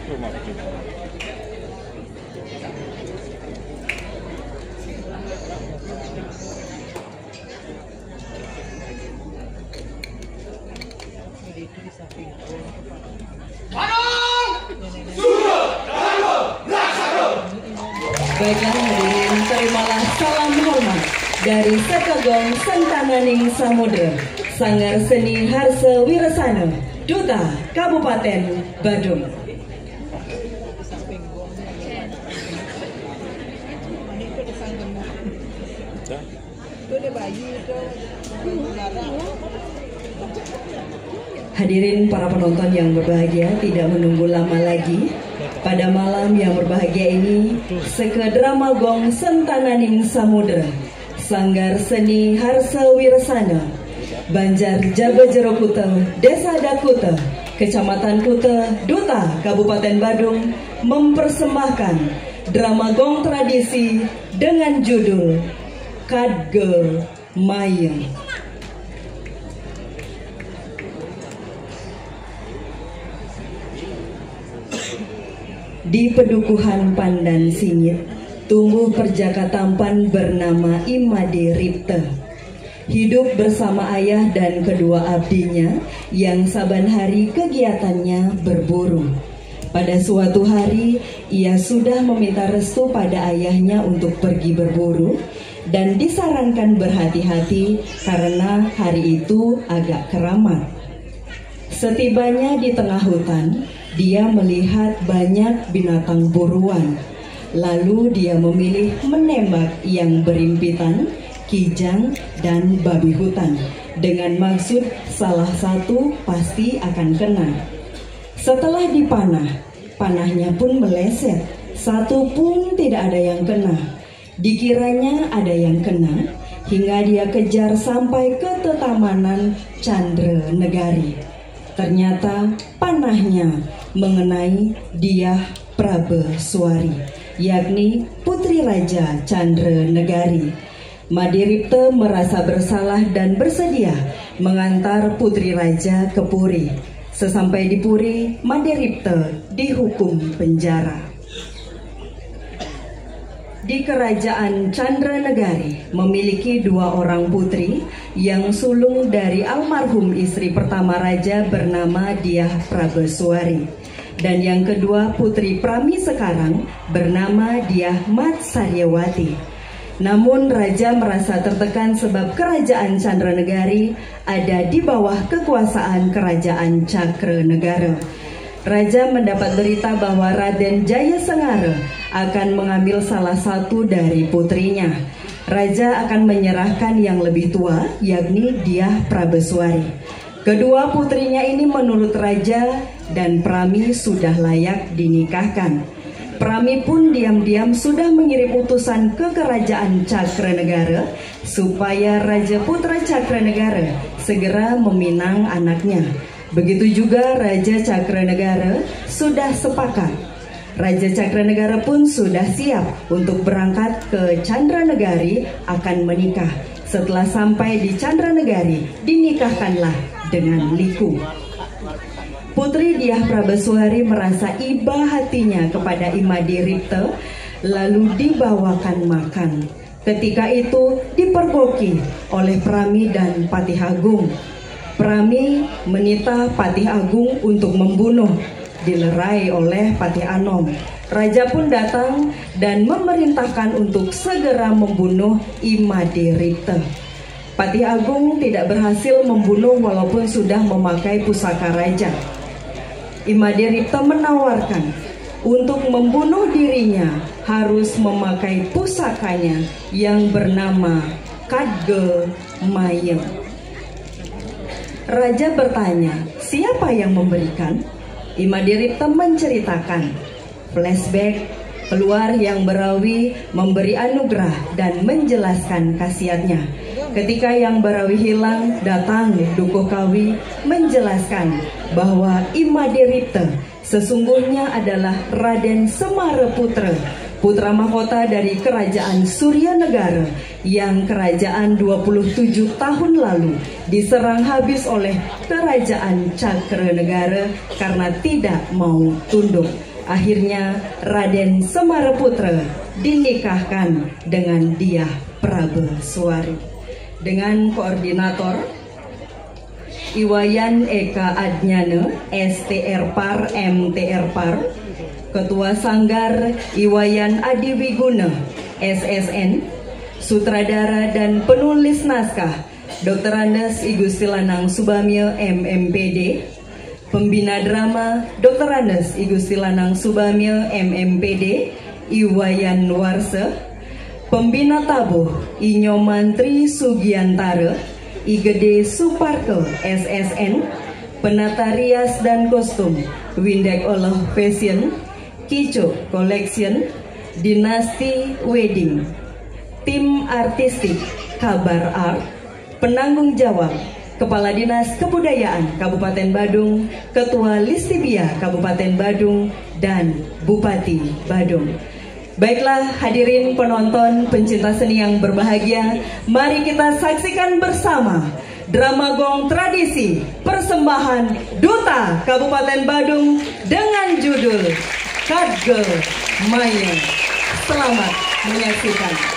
Baiklah hadirin, terimalah salam hormat dari Sekagong Sentananing Samudra, Sanggar Seni Harsa Wirasana, Duta Kabupaten Badung. Hadirin para penonton yang berbahagia, tidak menunggu lama lagi. Pada malam yang berbahagia ini, Seka Drama Gong Sentananing Samudra, Sanggar Seni Harsa Wirasana, Banjar Jaba Jero Kuta, Desa Dakuta, Kecamatan Kuta, Duta Kabupaten Badung mempersembahkan drama gong tradisi dengan judul Kadge Mayem. Di pedukuhan Pandan Singit, tumbuh perjaka tampan bernama Imade Ripte. Hidup bersama ayah dan kedua abdinya yang saban hari kegiatannya berburu. Pada suatu hari, ia sudah meminta restu pada ayahnya untuk pergi berburu dan disarankan berhati-hati karena hari itu agak keramat. Setibanya di tengah hutan, dia melihat banyak binatang buruan. Lalu dia memilih menembak yang berimpitan, kijang, dan babi hutan, dengan maksud salah satu pasti akan kena. Setelah dipanah, panahnya pun meleset, satu pun tidak ada yang kena. Dikiranya ada yang kena, hingga dia kejar sampai ke tetamanan Chandra Negari. Ternyata panahnya mengenai Diah Prabeswari, yakni Putri Raja Chandra Negari. Made Ripte merasa bersalah dan bersedia mengantar Putri Raja ke Puri. Sesampai di Puri, Made Ripte dihukum penjara. Di kerajaan Chandra Negari memiliki dua orang putri yang sulung dari almarhum istri pertama raja bernama Diah Prabeswari, dan yang kedua putri Prami sekarang bernama Diah Matsaryawati. Namun raja merasa tertekan sebab kerajaan Chandra Negari ada di bawah kekuasaan kerajaan Cakranegara. Raja mendapat berita bahwa Raden Jayasengara akan mengambil salah satu dari putrinya. Raja akan menyerahkan yang lebih tua, yakni Diah Prabeswari. Kedua putrinya ini menurut raja dan Prami sudah layak dinikahkan. Prami pun diam-diam sudah mengirim utusan ke kerajaan Cakranegara supaya Raja Putra Cakranegara segera meminang anaknya. Begitu juga Raja Cakranegara sudah sepakat. Raja Cakranegara pun sudah siap untuk berangkat ke Chandra Negari akan menikah. Setelah sampai di Chandra Negari, dinikahkanlah dengan liku. Putri Diah Prabeswari merasa iba hatinya kepada Imade Ripte, lalu dibawakan makan. Ketika itu dipergoki oleh Prami dan Patih Agung. Prami menitah Patih Agung untuk membunuh, dilerai oleh Patih Anom. Raja pun datang dan memerintahkan untuk segera membunuh Imade Ripte. Patih Agung tidak berhasil membunuh walaupun sudah memakai pusaka raja. Imade Ripte menawarkan untuk membunuh dirinya harus memakai pusakanya yang bernama Kadge Mayem. Raja bertanya, siapa yang memberikan? Imade Ripte menceritakan. Flashback, keluar Yang Barawi memberi anugerah dan menjelaskan khasiatnya. Ketika Yang Barawi hilang, datang Dukuh Kawi menjelaskan bahwa Imade Ripte sesungguhnya adalah Raden Semareputra, putra mahkota dari kerajaan Suryanegara yang kerajaan 27 tahun lalu diserang habis oleh kerajaan Cakranegara karena tidak mau tunduk. Akhirnya Raden Semaraputra dinikahkan dengan Diah Prabeswari dengan koordinator Iwayan Eka Adnyana, STR Par, MTR Par, Ketua Sanggar Iwayan Adiwiguna, SSN, sutradara dan penulis naskah Dr. Andes I Gusti Lanang Subamyo, MMPD, pembina drama Dr. Andes I Gusti Lanang Subamyo, MMPD, Iwayan Warse, pembina tabuh I Nyomantri Sugiantara, I Gede Suparko, SSN, penata rias dan kostum Windek Oloh Fashion, Kico Collection, Dinasti Wedding, tim artistik Kabar Art, penanggung jawab Kepala Dinas Kebudayaan Kabupaten Badung, Ketua Listibia Kabupaten Badung, dan Bupati Badung. Baiklah hadirin penonton pencinta seni yang berbahagia, mari kita saksikan bersama drama gong tradisi persembahan Duta Kabupaten Badung dengan judul Kadge Maya. Selamat menyaksikan.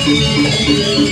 Thank you.